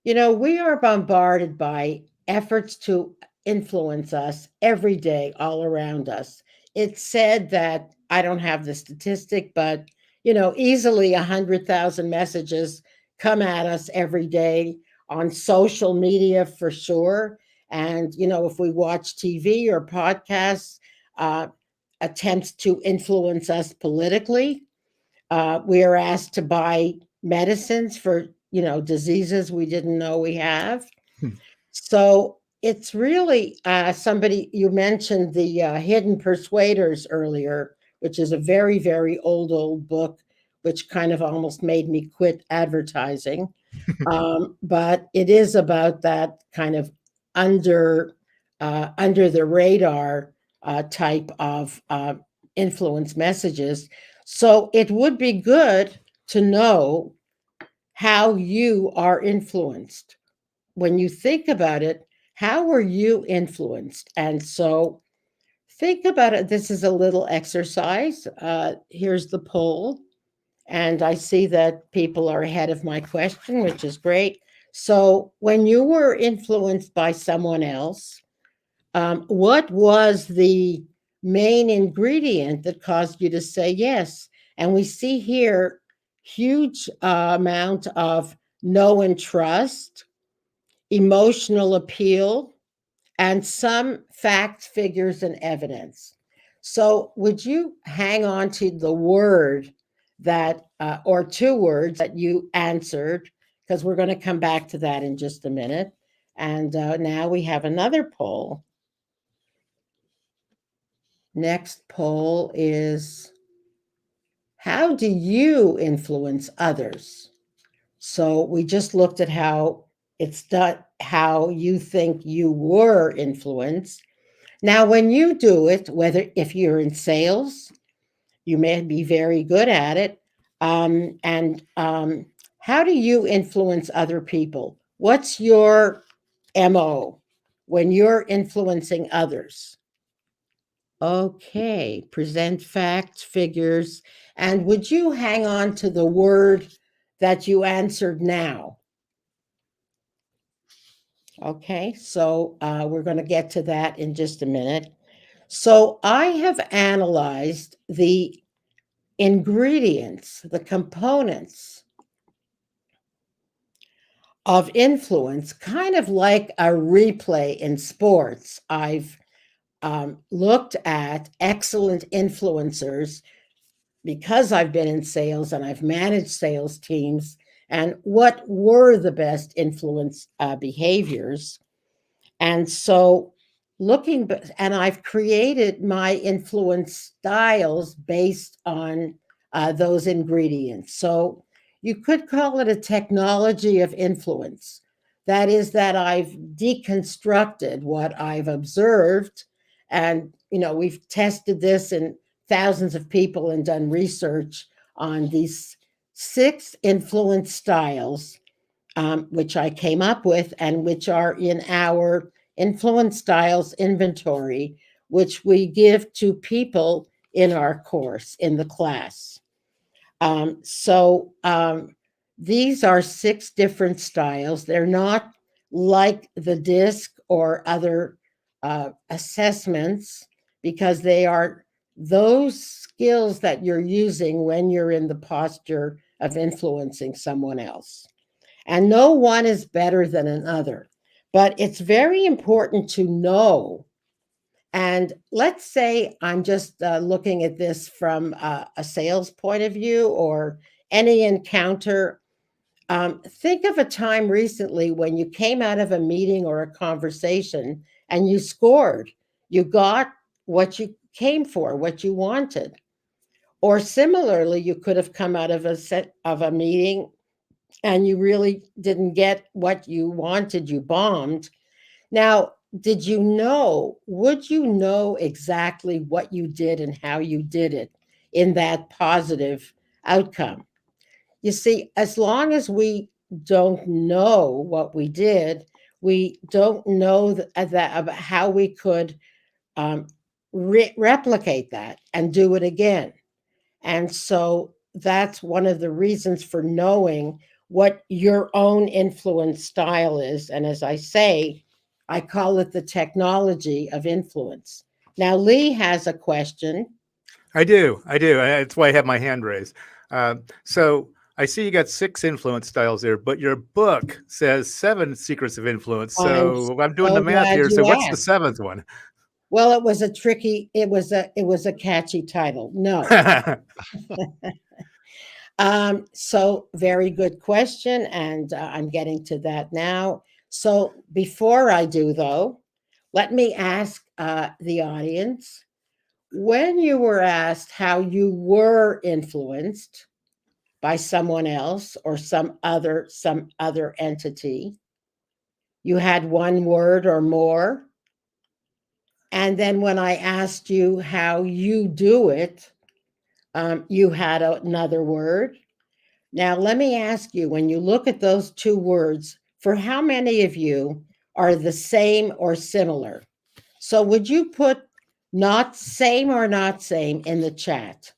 we are bombarded by efforts to influence us every day, all around us. It's said that, I don't have the statistic, but easily 100,000 messages come at us every day on social media for sure. And, if we watch TV or podcasts, uh, attempts to influence us politically. We are asked to buy medicines for, diseases we didn't know we have. Hmm. So it's really somebody, you mentioned the Hidden Persuaders earlier, which is a very, very old book, which kind of almost made me quit advertising. But it is about that kind of under under the radar type of influence messages. So it would be good to know how you are influenced. When you think about it, how were you influenced? And so think about it. This is a little exercise. Here's the poll. And I see that people are ahead of my question, which is great. So, when you were influenced by someone else, what was the main ingredient that caused you to say yes? And we see here huge amount of know and trust, emotional appeal, and some facts, figures, and evidence. So, would you hang on to the word that, or two words that you answered? Because we're going to come back to that in just a minute. And now we have another poll. Next poll is, how do you influence others? So, we just looked at how it's done, how you think you were influenced. Now, when you do it, whether if you're in sales, you may be very good at it. And how do you influence other people? What's your MO when you're influencing others? Okay, present facts, figures. And would you hang on to the word that you answered now? Okay, so we're going to get to that in just a minute. So I have analyzed the ingredients, the components of influence, kind of like a replay in sports. I've looked at excellent influencers because I've been in sales and I've managed sales teams, and what were the best influence behaviors. And so and I've created my influence styles based on those ingredients. So you could call it a technology of influence. That is, that I've deconstructed what I've observed. And, we've tested this in thousands of people and done research on these 6 influence styles, which I came up with and which are in our influence styles inventory, which we give to people in our course in the class. So these are 6 different styles. They're not like the DISC or other assessments, because they are those skills that you're using when you're in the posture of influencing someone else. And no one is better than another. But it's very important to know. And let's say I'm just looking at this from a sales point of view or any encounter. Think of a time recently when you came out of a meeting or a conversation and you scored. You got what you came for, what you wanted. Or similarly, you could have come out of a meeting and you really didn't get what you wanted, you bombed. Now, would you know exactly what you did and how you did it in that positive outcome? You see, as long as we don't know what we did, we don't know that about how we could um, replicate that and do it again. And so that's one of the reasons for knowing what your own influence style is. And as I say, I call it the technology of influence. Now, Lee has a question. I do. That's why I have my hand raised. So I see you got 6 influence styles there, but your book says 7 secrets of influence. I'm So I'm doing the so math glad here. So you what's the asked. 7th one? Well, it was a catchy title. No. So very good question, and I'm getting to that now. So before I do, though, let me ask the audience, when you were asked how you were influenced by someone else or some other entity, you had one word or more. And then when I asked you how you do it, you had another word. Now, let me ask you, when you look at those two words, for how many of you are the same or similar? So, would you put not same or not same in the chat?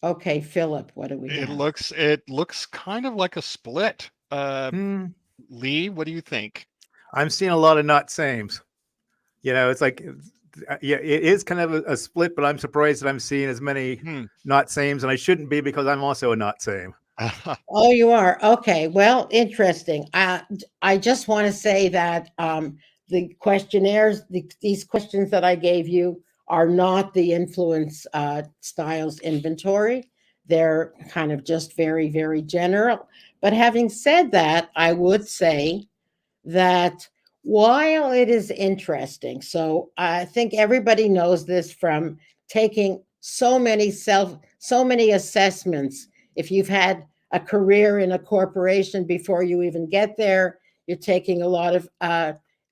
Okay, Philip, what do we It have? looks it looks kind of like a split. Hmm. Lee, what do you think? I'm seeing a lot of not sames. It's like, yeah, it is kind of a split, but I'm surprised that I'm seeing as many Hmm. not sames, and I shouldn't be because I'm also a not same. Oh, you are? Okay. Well, interesting. I just want to say that the questionnaires, these questions that I gave you are not the influence styles inventory. They're kind of just very, very general. But having said that, I would say that while it is interesting, so I think everybody knows this from taking so many assessments. If you've had a career in a corporation before you even get there, you're taking a lot of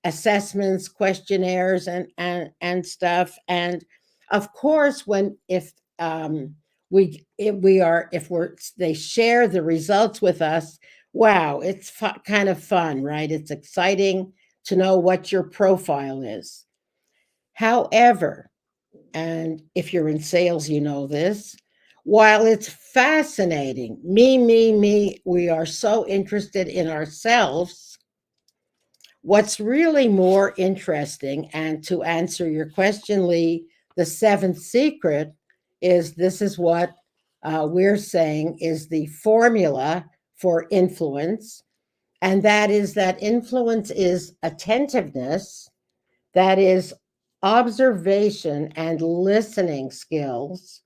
assessments, questionnaires, and stuff. And of course, when if we are if we're they share the results with us. Wow, it's kind of fun, right? It's exciting to know what your profile is. However, and if you're in sales, you know this, while it's fascinating, me, we are so interested in ourselves. What's really more interesting, and to answer your question, Lee, the seventh secret is this is what we're saying is the formula for influence, and that is that influence is attentiveness, that is observation and listening skills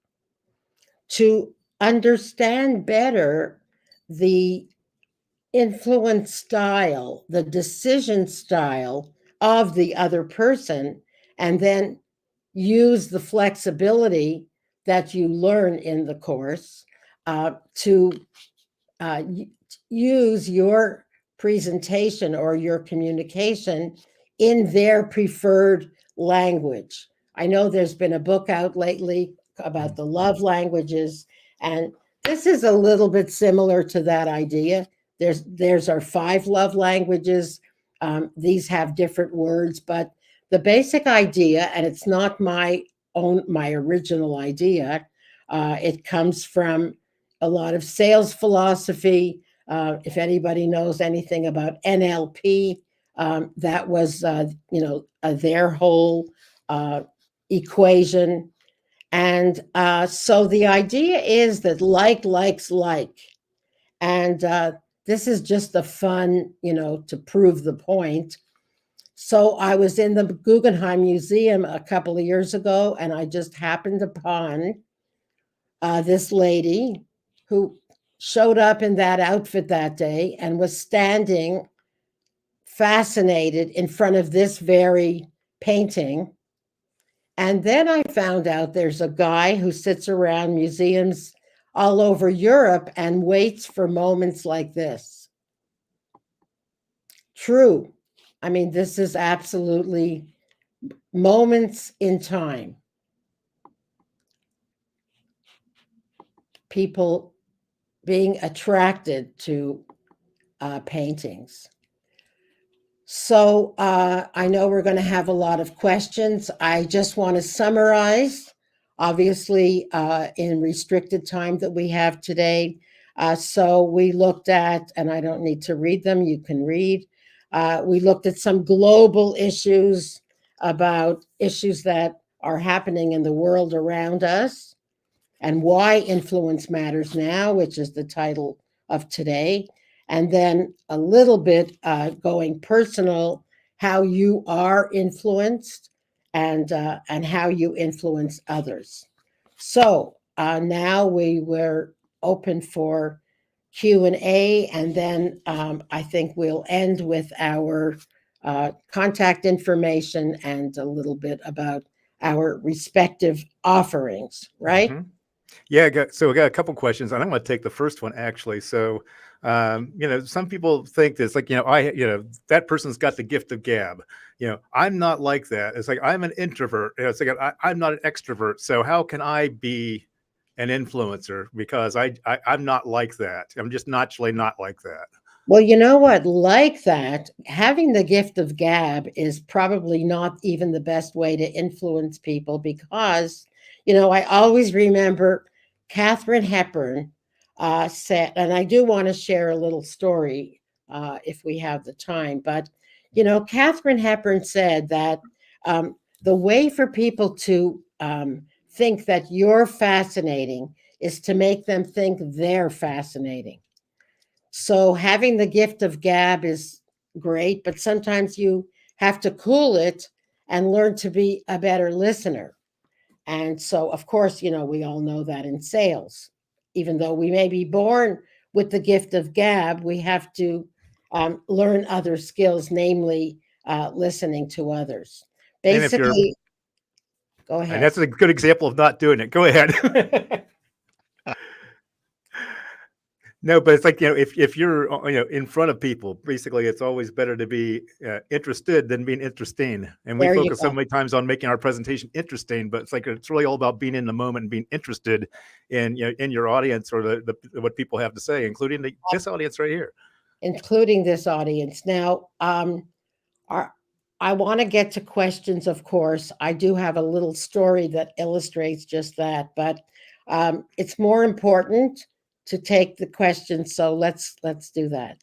to understand better the influence style, the decision style of the other person, and then use the flexibility that you learn in the course to uh, use your presentation or your communication in their preferred language. I know there's been a book out lately about the love languages, and this is a little bit similar to that idea. There's our 5 love languages. These have different words, but the basic idea, and it's not my original idea. It comes from a lot of sales philosophy. If anybody knows anything about NLP, that was their whole uh, equation. And so the idea is that like likes like, and this is just a fun, to prove the point. So I was in the Guggenheim Museum a couple of years ago, and I just happened upon this lady who showed up in that outfit that day and was standing fascinated in front of this very painting. And then I found out there's a guy who sits around museums all over Europe and waits for moments like this. True. I mean, this is absolutely moments in time. People being attracted to paintings. So I know we're going to have a lot of questions. I just want to summarize, obviously, in restricted time that we have today. So we looked at, and I don't need to read them, you can read. We looked at some global issues about issues that are happening in the world around us and why influence matters now, which is the title of today. And then a little bit going personal, how you are influenced and how you influence others. So now we were open for Q&A, and then I think we'll end with our contact information and a little bit about our respective offerings, right? Mhm. Yeah, so we got a couple questions, and I'm going to take the first one actually. So, some people think this, like, that person's got the gift of gab. I'm not like that. It's like I'm an introvert. It's like I'm not an extrovert. So how can I be an influencer? Because I'm not like that. I'm just naturally not like that. Well, you know what? Like that, having the gift of gab is probably not even the best way to influence people because, I always remember Katharine Hepburn said, and I do want to share a little story if we have the time, but, Katharine Hepburn said that the way for people to think that you're fascinating is to make them think they're fascinating. So having the gift of gab is great, but sometimes you have to cool it and learn to be a better listener. And so, of course, we all know that in sales, even though we may be born with the gift of gab, we have to learn other skills, namely listening to others. And if you're, Basically, go and ahead. that's a good example of not doing it. Go ahead. No, but it's like, if you're, in front of people, basically, it's always better to be interested than being interesting. And we There you focus so go. many times on making our presentation interesting, but it's like it's really all about being in the moment and being interested in in your audience or the what people have to say, including this audience right here. Including this audience. Now, Our, I want to get to questions, of course. I do have a little story that illustrates just that, but it's more important to take the questions. So let's do that.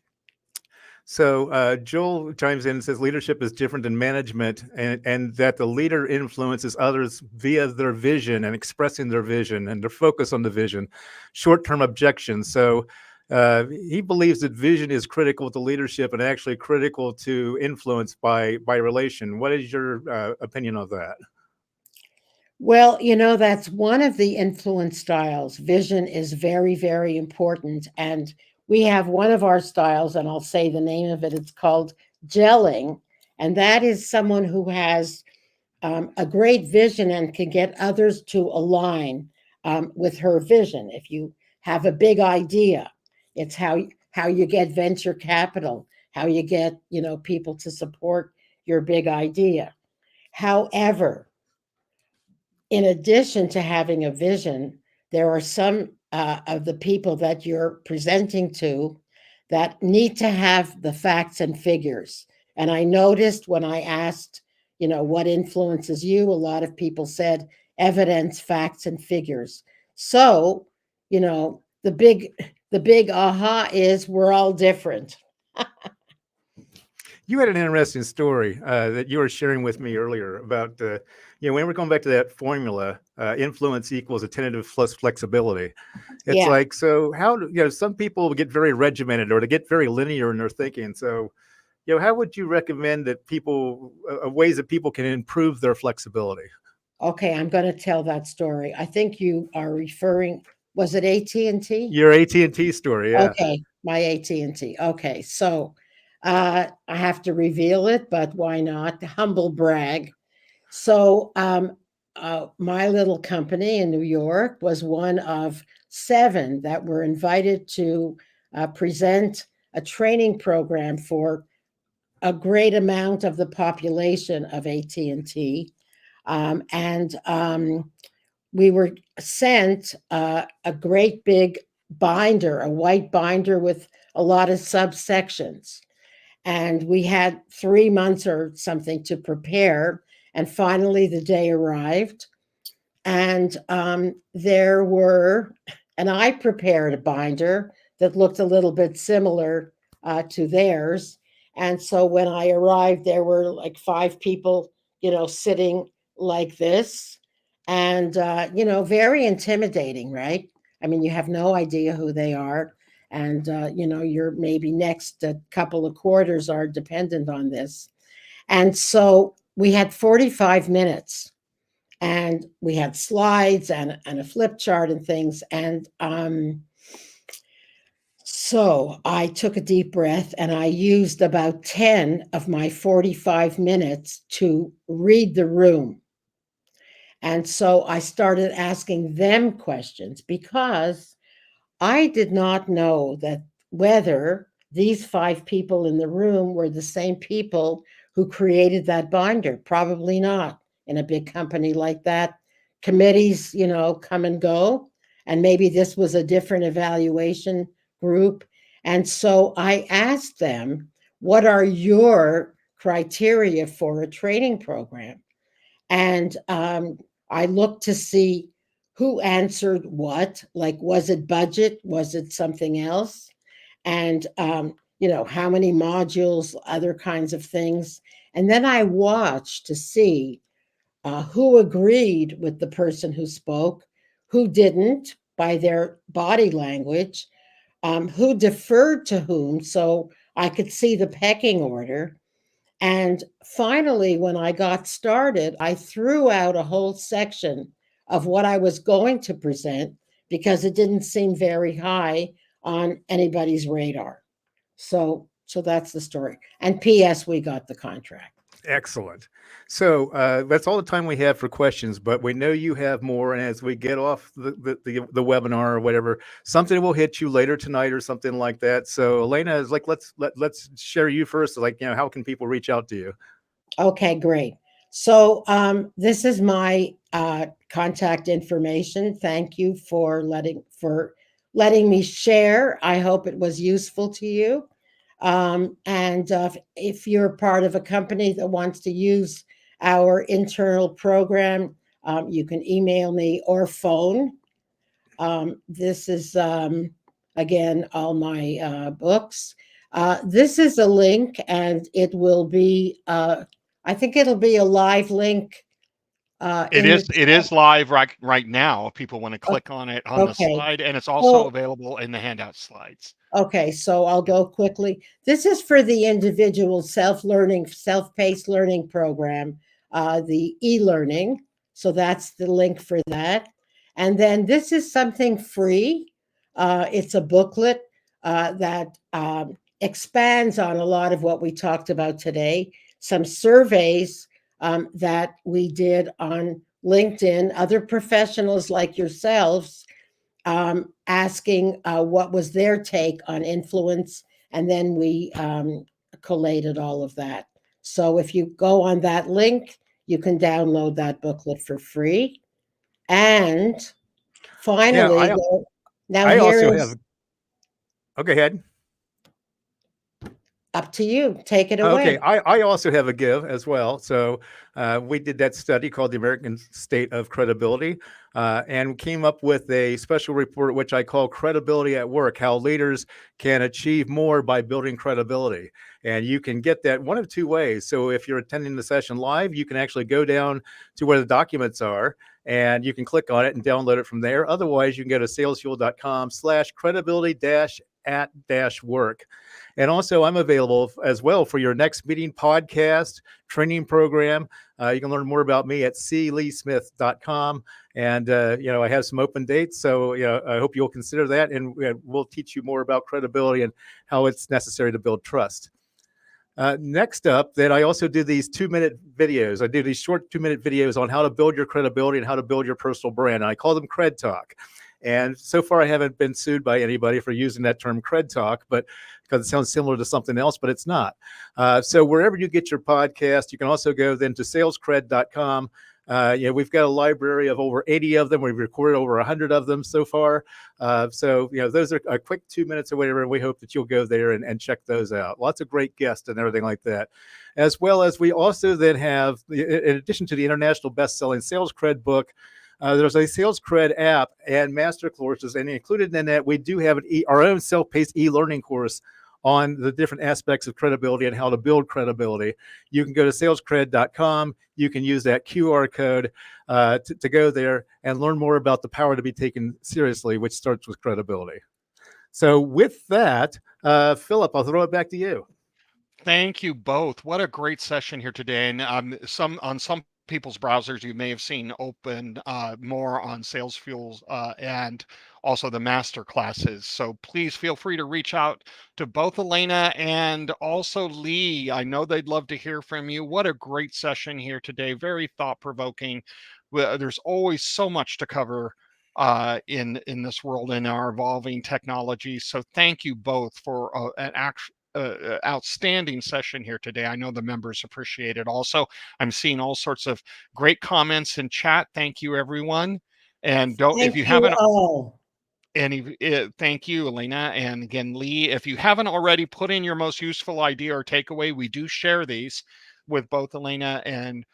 So Joel chimes in and says leadership is different than management, and that the leader influences others via their vision and expressing their vision and their focus on the vision, short-term objections. So he believes that vision is critical to leadership and actually critical to influence by relation. What is your opinion of that? Well, that's one of the influence styles. Vision is very, very important. And we have one of our styles, and I'll say the name of it. It's called gelling. And that is someone who has a great vision and can get others to align with her vision. If you have a big idea, it's how you get venture capital, how you get people to support your big idea. However, in addition to having a vision, there are some of the people that you're presenting to that need to have the facts and figures. And I noticed when I asked, what influences you, a lot of people said evidence, facts, and figures. So, the big aha is we're all different. You had an interesting story that you were sharing with me earlier about, when we're going back to that formula, influence equals attentive plus flexibility. It's Yeah. like, so how do, some people get very regimented or they get very linear in their thinking. So, how would you recommend that people, ways that people can improve their flexibility? Okay, I'm going to tell that story. I think you are referring, was it AT&T? Your AT&T story, yeah. Okay, my AT&T. Okay, so I have to reveal it, but why not? Humble brag. So my little company in New York was one of 7 that were invited to present a training program for a great amount of the population of AT&T. And we were sent a great big binder, a white binder with a lot of subsections. And we had 3 months or something to prepare. And finally, the day arrived. And and I prepared a binder that looked a little bit similar to theirs. And so when I arrived, there were like 5 people, sitting like this, and very intimidating, right? I mean, you have no idea who they are, and your maybe next couple of quarters are dependent on this. And so we had 45 minutes, and we had slides and a flip chart and things. And so I took a deep breath, and I used about 10 of my 45 minutes to read the room. And so I started asking them questions, because I did not know that whether these 5 people in the room were the same people who created that binder. Probably not. In a big company like that, committees, come and go. And maybe this was a different evaluation group. And so I asked them, what are your criteria for a training program? And I looked to see who answered what. Like, was it budget? Was it something else? And how many modules, other kinds of things. And then I watched to see who agreed with the person who spoke, who didn't by their body language, who deferred to whom, so I could see the pecking order. And finally, when I got started, I threw out a whole section of what I was going to present, because it didn't seem very high on anybody's radar. So that's the story. And P.S., we got the contract. Excellent. So that's all the time we have for questions, but we know you have more. And as we get off the webinar or whatever, something will hit you later tonight or something like that. So Elena is like, let's share you first. Like, how can people reach out to you? Okay, great. So this is my contact information. Thank you for letting me share. I hope it was useful to you. And if you're part of a company that wants to use our internal program, you can email me or phone. This is, again, all my books. This is a link, and it will be, I think it'll be a live link It in the is live right now if people want to chat. click on it on the Okay. slide, and it's also So available in the handout slides. Okay, so I'll go quickly. This is for the individual self-learning, self-paced learning program, the e-learning. So that's the link for that. And then this is something free. It's a booklet that expands on a lot of what we talked about today. Some surveys that we did on LinkedIn, other professionals like yourselves, asking what was their take on influence, and then we collated all of that. So if you go on that link, you can download that booklet for free. And Yeah, finally, now I here also is have. Okay, ahead. up to you. Take it Okay, away. I also have a give as well. So we did that study called the American State of Credibility, and came up with a special report, which I call Credibility at Work, how leaders can achieve more by building credibility. And you can get that one of two ways. So if you're attending the session live, you can actually go down to where the documents are, and you can click on it and download it from there. Otherwise, you can go to salesfuel.com/credibility-at-work. And also, I'm available as well for your next meeting, podcast, training program. You can learn more about me at cleesmith.com. And, I have some open dates. So, I hope you'll consider that. And we'll teach you more about credibility and how it's necessary to build trust. Next up, then I also do these 2-minute videos. I do these short 2-minute videos on how to build your credibility and how to build your personal brand. And I call them Cred Talk. And so far, I haven't been sued by anybody for using that term Cred Talk, but because it sounds similar to something else, but it's not. So wherever you get your podcast, you can also go then to salescred.com. We've got a library of over 80 of them. We've recorded over 100 of them so far. So those are a quick 2 minutes or whatever. And we hope that you'll go there and check those out. Lots of great guests and everything like that. As well as we also then have, in addition to the international best-selling SalesCred book, there's a SalesCred app and master courses, and included in that, we do have our own self-paced e-learning course on the different aspects of credibility and how to build credibility. You can go to salescred.com. You can use that QR code to go there and learn more about the power to be taken seriously, which starts with credibility. So with that, Philip, I'll throw it back to you. Thank you both. What a great session here today. And some people's browsers, you may have seen open more on Sales Fuels and also the master classes. So please feel free to reach out to both Elena and also Lee. I know they'd love to hear from you. What a great session here today. Very thought provoking. There's always so much to cover in this world in our evolving technology. So thank you both for an outstanding session here today. I know the members appreciate it. Also, I'm seeing all sorts of great comments in chat. Thank you, everyone. And don't, if Thank you you haven't, all. thank you, Elena. And again, Lee, if you haven't already put in your most useful idea or takeaway, we do share these with both Elena and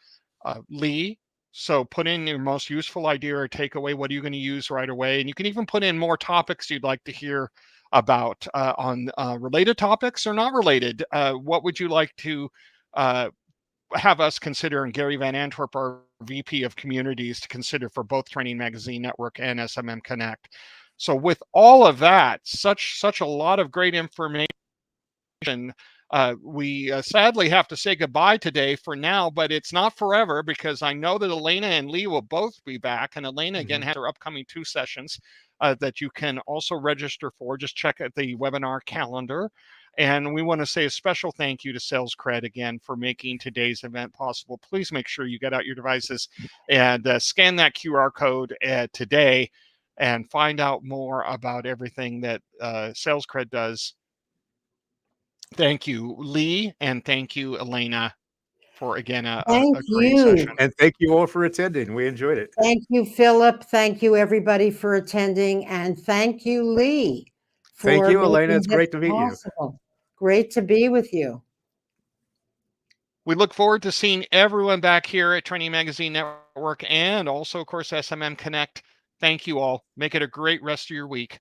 Lee. So put in your most useful idea or takeaway. What are you going to use right away? And you can even put in more topics you'd like to hear about on related topics or not related. What would you like to have us consider, and Gary Van Antwerp, our VP of Communities, to consider for both Training Magazine Network and SMM Connect. So with all of that, such a lot of great information. We sadly have to say goodbye today for now, but it's not forever, because I know that Elena and Lee will both be back. And Elena, again, has her upcoming 2 sessions that you can also register for. Just check out the webinar calendar. And we want to say a special thank you to SalesCred again for making today's event possible. Please make sure you get out your devices and scan that QR code today and find out more about everything that SalesCred does. Thank you, Lee, and thank you, Elena, for again a Thank great session. you. And thank you all for attending. We enjoyed it. Thank you, Philip. Thank you, everybody, for attending. And thank you, Lee, Thank for you, Elena. making It's this great to meet you. possible. Great to be with you. We look forward to seeing everyone back here at Training Magazine Network and also, of course, SMM Connect. Thank you all. Make it a great rest of your week.